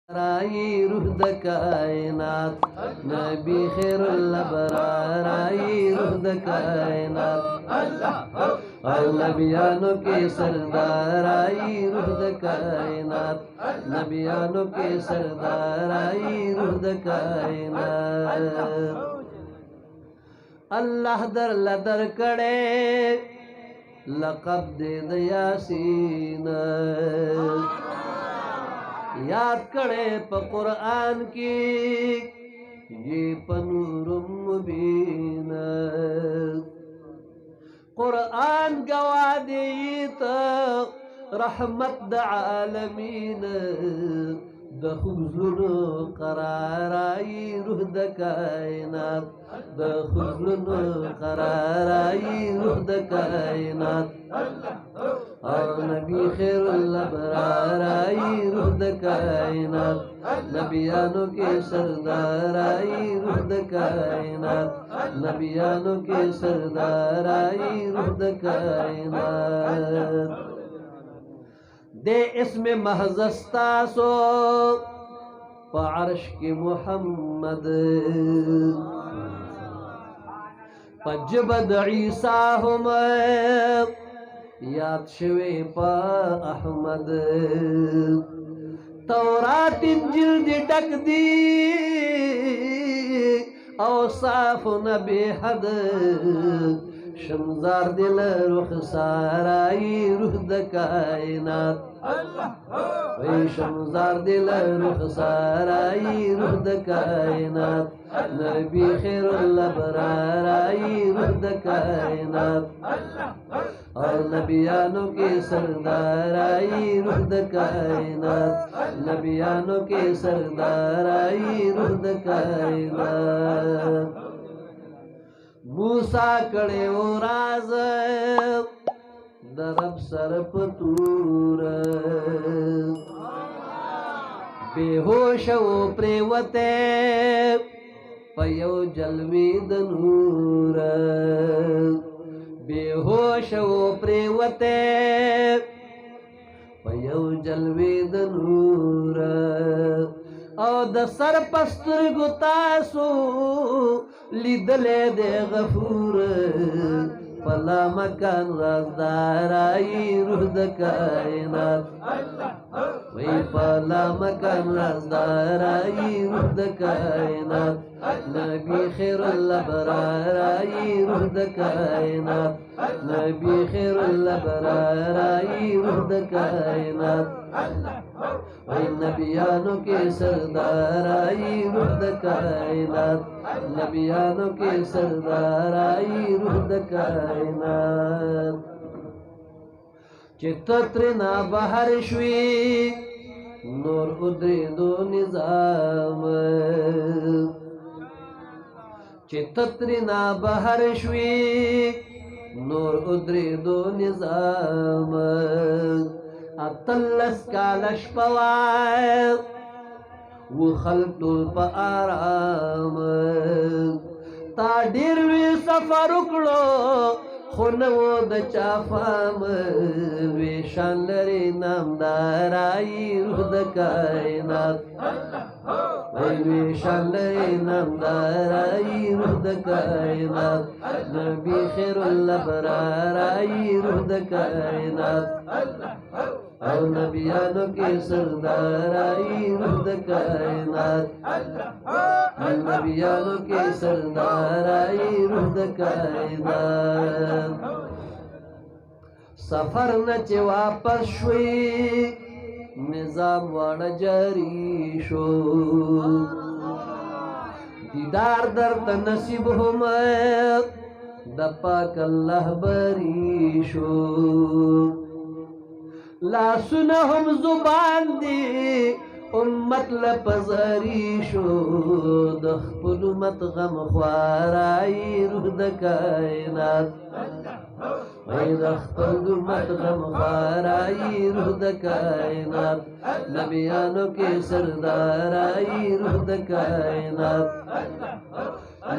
راي روح د کائنات نبی خیر الابرار راي روح د کائنات او نبیانو کے سردار آئی روح د کائنات نبیانو کے سردار آئی روح د کائنات اللہ در لدر کڑے لقب دے د یاسین یاد کڑے پا قرآن کی یہ پنور مبین قرآن گوا دیتا رحمت دا عالمین دا خزلن قرار آئی روح دا کائنات دا خزلن قرار آئی روح دا کائنات اور نبی خیر الابرار آئی روح دا کائنات نبیانو کے سردار آئی روح دا کائنات نبیانو کے سردار آئی روح دا کائنات دے اسم محض استاسو پا عرش کی محمد پا جبد عیسیٰ ہم یاد شوی پا احمد تورات انجل دی ڈک دی اوصاف نبی حد شمزار دل رخسار آئی روح دا کائنات وی شمزار دل رخسار آئی روح دا کائنات نبی خیر الابرار آئی روح دا کائنات اور نبیانو کے سردار آئی روح دا کائنات نبیانو کے سردار آئی روح دا کائنات موسیٰ کڑے و راز درب سر پتور بے ہوش و پریوتے پیو جلوی دنور بے ہوش و پریوتے پیو جلوی دنور او د سر پستر گتاسو لیدلے دے غفور پلا مکان رازدار آئی روح دا کائنات وی پلا مکان رازدار آئی روح دا کائنات نبی خیر الابرار آئی روح دا کائنات نبی خیر الابرار آئی روح دا کائنات وی نبیانو کے سردار آئی روح دا کائنات نبیانو کے سردار آئی روح دا کائنات چتترنا بہر شوی نور ادری دو نظام چتترنا بہر شوی نور ادری دو نظام اتلس کالش پوائے و خلق پا آرام تا دیروی سفر اکڑو خونو دا چافام ویشان لری نامدار آئی روح دا کائنات ویشان لری نامدار آئی روح دا کائنات نبی خیر الابرار آئی روح دا کائنات او نبیانو کے سردار آئی روح دا کائنات نبیانو کے سردار آئی روح دا کائنات سفر نچے واپس شوی نظام وانا جاری شو دیدار در تنصیب ہم دا پاک اللہ بری شو لا سنہم زبان دی امت لپزاری شو دخپل امت غم خوار آئی روح دا کائنات وی دخپل امت غم خوار آئی روح دا کائنات نبیانو کے سردار آئی روح دا کائنات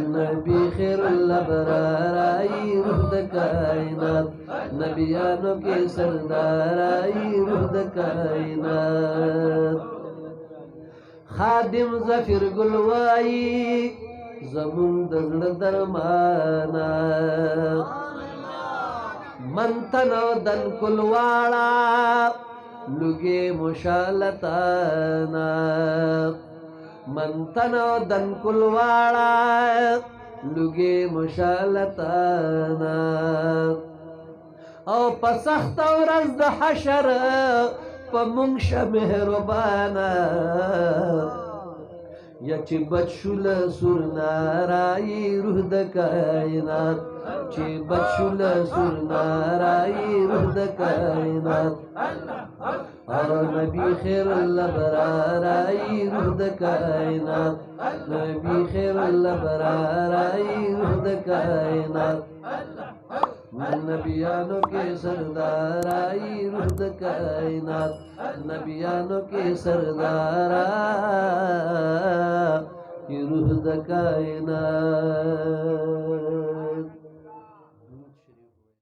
نبی خیر الابرار آئی روح دا کائنات نبیانو کے سردار آئی روح دا کائنات खादिम ज़फ़िर गुलवाई ज़मुन दज़ड़ दरमाना मंथनो दन कुलवाड़ा लुगे मुशालताना मंथनो दन कुलवाड़ा लुगे मुशालताना او پسخت ورځ د حشر په مونږ شه مهربانه یا چې بچ شول سور نارای روح د کائنات چې بچ شول سور نارای روح د کائنات او نبی خیر الابرارای روح د کائنات نبی خیر الابرارای روح د کائنات नबियानों के सरदार आई रूह द कायनात नबियानों के सरदार आई रूह द कायनात